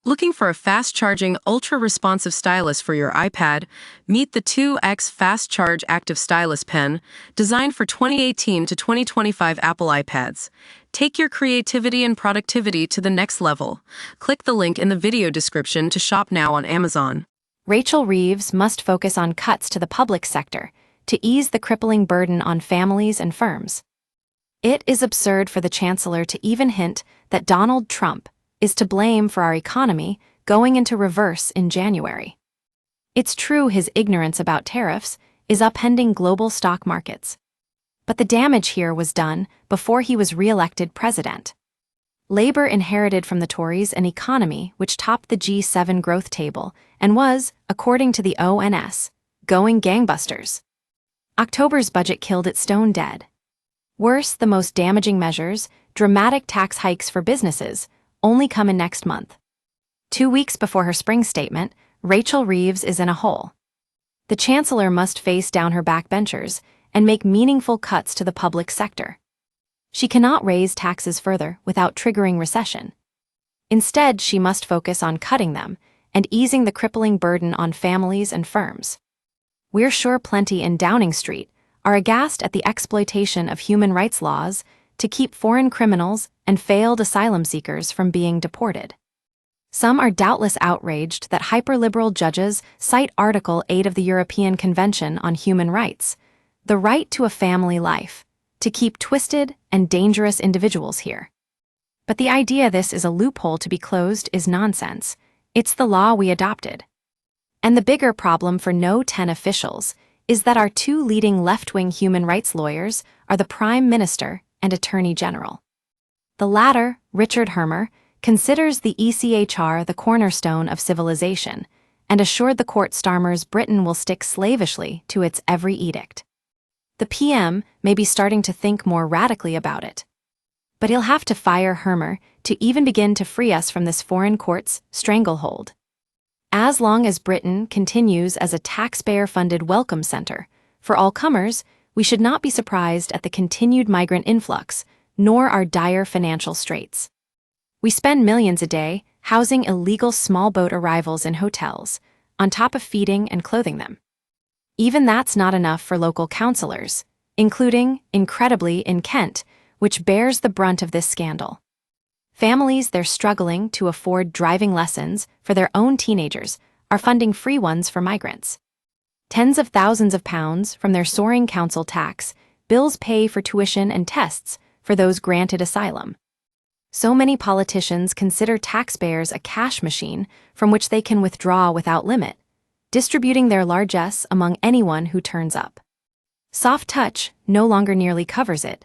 Looking for a fast-charging, ultra-responsive stylus for your iPad? Meet the 2X Fast Charge Active Stylus Pen, designed for 2018 to 2025 Apple iPads. Take your creativity and productivity to the next level. Click the link in the video description to shop now on Amazon. Rachel Reeves must focus on cuts to the public sector to ease the crippling burden on families and firms. It is absurd for the Chancellor to even hint that Donald Trump is to blame for our economy going into reverse in January. It's true his ignorance about tariffs is upending global stock markets. But the damage here was done before he was re-elected president. Labour inherited from the Tories an economy which topped the G7 growth table and was, according to the ONS, going gangbusters. October's budget killed it stone dead. Worse, the most damaging measures, dramatic tax hikes for businesses, only come in next month. 2 weeks before her spring statement, Rachel Reeves is in a hole. The Chancellor must face down her backbenchers and make meaningful cuts to the public sector. She cannot raise taxes further without triggering recession. Instead, she must focus on cutting them and easing the crippling burden on families and firms. We're sure plenty in Downing Street are aghast at the exploitation of human rights laws to keep foreign criminals and failed asylum seekers from being deported. Some are doubtless outraged that hyperliberal judges cite Article 8 of the European Convention on Human Rights, the right to a family life, to keep twisted and dangerous individuals here. But the idea this is a loophole to be closed is nonsense. It's the law we adopted. And the bigger problem for No 10 officials is that our two leading left-wing human rights lawyers are the Prime Minister and Attorney General. The latter, Richard Hermer, considers the ECHR the cornerstone of civilization and assured the court Starmer's Britain will stick slavishly to its every edict. The PM may be starting to think more radically about it. But he'll have to fire Hermer to even begin to free us from this foreign court's stranglehold. As long as Britain continues as a taxpayer-funded welcome center for all comers, we should not be surprised at the continued migrant influx, nor our dire financial straits. We spend millions a day housing illegal small boat arrivals in hotels, on top of feeding and clothing them. Even that's not enough for local councillors, including, incredibly, in Kent, which bears the brunt of this scandal. Families they're struggling to afford driving lessons for their own teenagers are funding free ones for migrants. Tens of thousands of pounds from their soaring council tax bills pay for tuition and tests for those granted asylum. So many politicians consider taxpayers a cash machine from which they can withdraw without limit, distributing their largesse among anyone who turns up. Soft touch no longer nearly covers it,